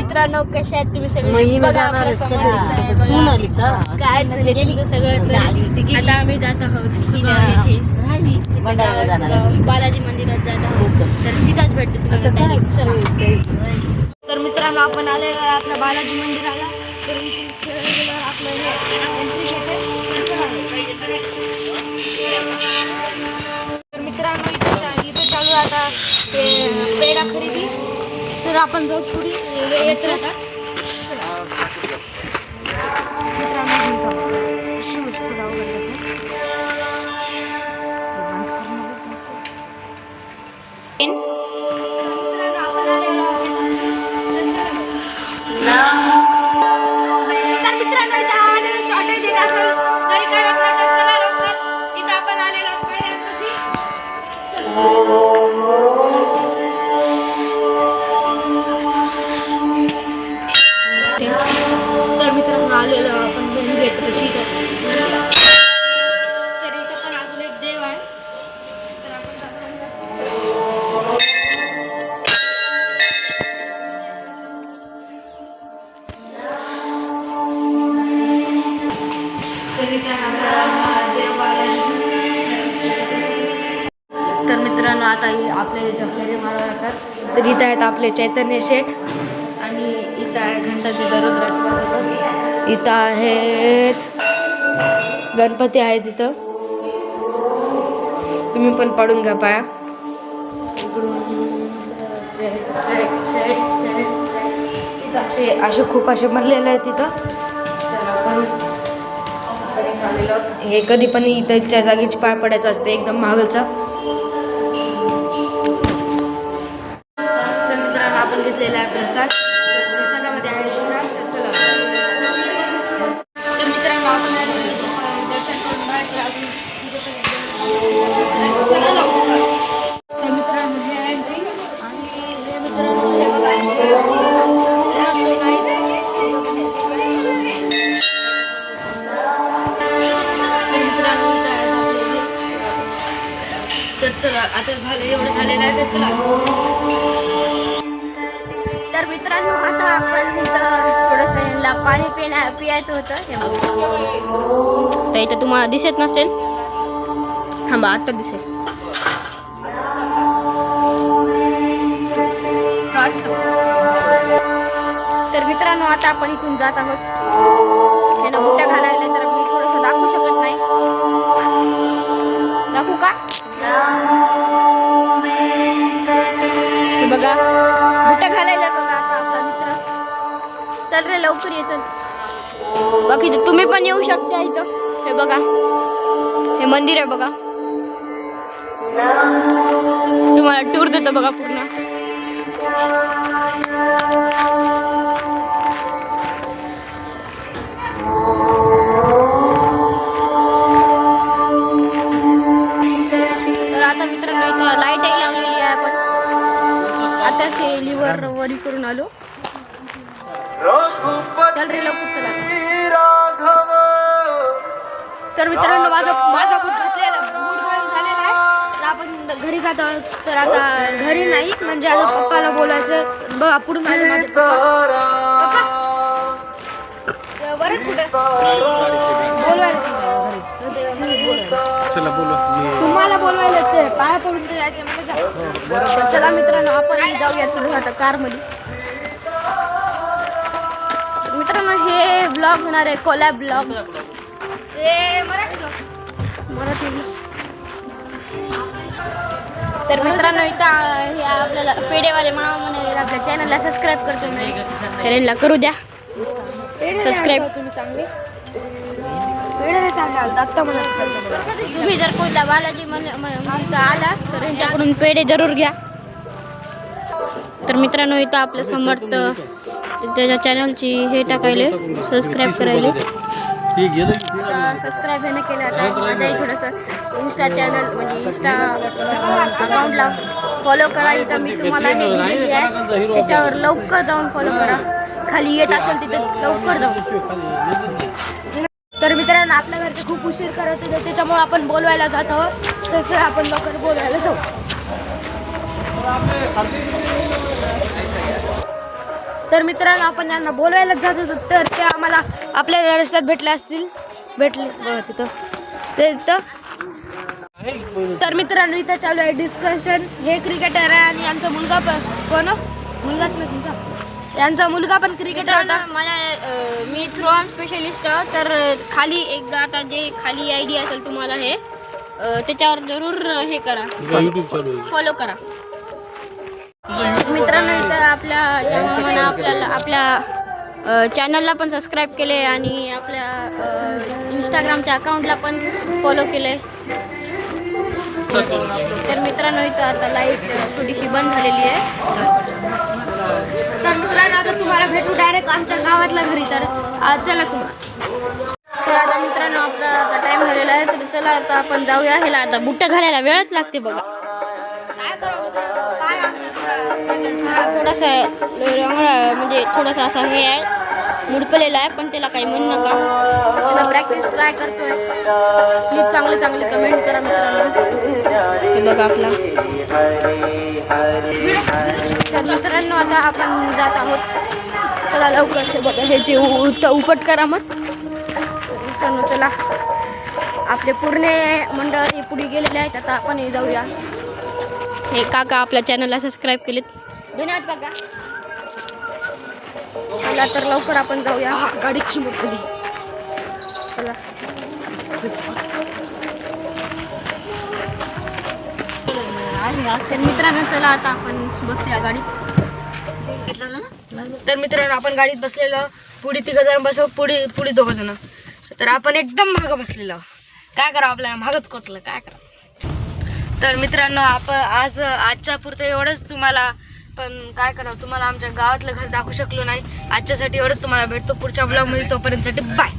मित्रांनो, कसे आहेत तुम्ही सगळे? बघा आपल्या समोर काय चाललंय तुमचं सगळं. आता आम्ही जात आहोत सुगाव येथे, बालाजी मंदिरात जात आहोत. तर तिथंच भेटतो तुम्हाला डायरेक्ट. चला. तर मित्रांनो, आपण आलेलो आहे आपल्या बालाजी मंदिराला. तर आपलं तर मित्रांनो, इथं चालू आता पेढा खरेदी. तर आपण जाऊ थोडी येत राहतात. तर मित्रांनो, इथं शॉर्टेज येत असेल तरी काय होत नाही. चला लवकर, इथं आपण आलेलो तर मित्रांनो आलेलो आपण भेट कशी तर इथं पण अजून एक देव आहे. तर आपण तर मित्रांनो आता आपल्या इथं फेरे मारावे लागतात. तर इथं आहेत आपले चैतन्य शेठ आणि इथं आहे घंटाचे दररोज राहतात. इथं आहेत गणपती आहेत. इथं तुम्ही पण पाडून घ्या पाया. असे खूप असे बनलेले आहेत तिथं. तर आपण हे कधी पण इथच्या जागेची पाय पडायचं असते, एकदम महागलचा. तर मित्रांनो आपण घेतलेला आहे प्रसाद. तर प्रसादामध्ये आहे शिरा. तर चला. तर मित्रांनो आपण दर्शन करून बाहेर चला लवकर. तर मित्रांनो हे एंट्री आणि हे मित्रांनो हे बघा पूर्ण सोनं आहे. तर चला आता झालं, एवढं झालेलं आहे. तर चला. तर मित्रांनो आता आपण इथं थोडंसं ह्यांना पाणी पियायचं होतं. तर इथं तुम्हाला दिसत नसेल, थांबा आता दिसेल. तर मित्रांनो आता आपण इथून जात आहोत. ह्यांना बुट्या घालायला तर मी थोडंसं दाखवू शकत नाही. दाखवू का? बघा बुट्या घालायला. बघा आता आपला मित्र. चल रे लवकर ये, चल. बाकी तुम्ही पण येऊ शकता इथं. हे बघा हे मंदिर आहे बघा. तुम्हाला टूर देतो बघा पूर्ण. तर आता मित्रांनो इथं लाईटही लावलेली आहे. आपण आता ते लिव्हर वरी करून आलो. चल रे लवकर चला. तर मित्रांनो माझा बूट घातलेला, बूट घालून झालेला आहे. तर आपण घरी जात आहोत. तर आता घरी नाही म्हणजे आता पप्पाला बोलायचं. बघा पुढून माझे पप्पा बरं कुठे बोलवायला तुम्हाला बोलवायला ते पाया पडून जायचे म्हणजे जा. तर चला मित्रांनो आपण जाऊया थोडं आता कारमध्ये. मित्रांनो हे ब्लॉग होणार आहे कोलॅब ब्लॉग. मराठी. तर मित्रांनो इथं हे आपल्याला पेढेवाले मामा म्हणे आपल्या चॅनलला सबस्क्राईब करतो नाही. तर यांना करू द्या सबस्क्राईब. तुम्ही चांगले तुम्ही जर कोणत्या बालाजी इथं आला तर यांच्याकडून पेढे जरूर घ्या. तर मित्रांनो इथं आपलं समर्थ त्याच्या चॅनलची हे टाकायले सबस्क्राईब करायले. सबस्क्राईब हे केलं. आता माझ्याही थोडंसं इंस्टा चॅनल म्हणजे इंस्टा अकाउंटला फॉलो करा. इथं मी तुम्हाला हे दिलेली आहे, त्याच्यावर लवकर जाऊन फॉलो करा. खाली येत असेल तिथे लवकर जाऊ. तर मित्रांनो आपल्या घरचे खूप उशीर करत होते, त्याच्यामुळे आपण बोलवायला जात आहोत. तर आपण लवकर बोलवायला जाऊ. तर मित्रांनो आपण यांना बोलवायला जात होतो तर ते आम्हाला आपल्या रस्त्यात भेटले बघा तिथं ते तिथं. तर मित्रांनो इथं चालू आहे डिस्कशन. हे क्रिकेटर आहे आणि यांचा मुलगा पण कोण मुलगाच नाही तुमचा, यांचा मुलगा पण क्रिकेटर होता. मी थ्रोऑन स्पेशलिस्ट. तर खाली एकदा आता जे खाली आयडी असेल तुम्हाला हे त्याच्यावर जरूर हे करा, फॉलो करा. मित्रांनो इथं आपल्या चॅनलला पण सबस्क्राईब केले आणि आपल्या इंस्टाग्रामच्या अकाउंटला पण फॉलो केले. तर मित्रांनो इथं आता लाईट थोडीशी बंद झालेली आहे. तर मित्रांनो आता तुम्हाला भेटू डायरेक्ट आमच्या गावातल्या घरी. तर चला तर आता मित्रांनो आपला आता टाइम झालेला आहे. तर चला आता आपण जाऊया. ह्याला आता बुट्ट्या घालायला वेळच लागते बघा. काय करावं काय थोडासा म्हणजे थोडासा असा हे आहे, मुडपलेला आहे, पण त्याला काही म्हणू नका. त्याला प्रॅक्टिस ट्राय करतोय. प्लीज चांगले कमेंट करा मित्रांनो. हे बघा आपला. तर मित्रांनो आता आपण जात आहोत. चला लवकर. हे बघा हे जे उपट करा मग. मित्रांनो चला आपले पूर्ण मंडळी पुढे गेलेले आहेत. आता आपण जाऊया. हे काका आपल्या चॅनलला सबस्क्राईब केलेत, धन्यवाद काका. चला तर लवकर आपण जाऊया. गाडी कशी मोठी. चला तर मित्रांनो चला आता आपण बसूया गाडीत. तर मित्रांनो आपण गाडीत बसलेलो. पुढे 3 जण बसव, पुढे 2 जण. तर आपण एकदम मागं बसलेलो. काय करावं आपल्याला मागच कोचलं काय करा. तर मित्रांनो आपण आजच्या पुरतं एवढंच. तुम्हाला पण काय करावं, तुम्हाला आमच्या गावातलं घर दाखवू शकलो नाही. आजच्यासाठी एवढंच. तुम्हाला भेटतो पुढच्या ब्लॉगमध्ये. तोपर्यंतसाठी बाय.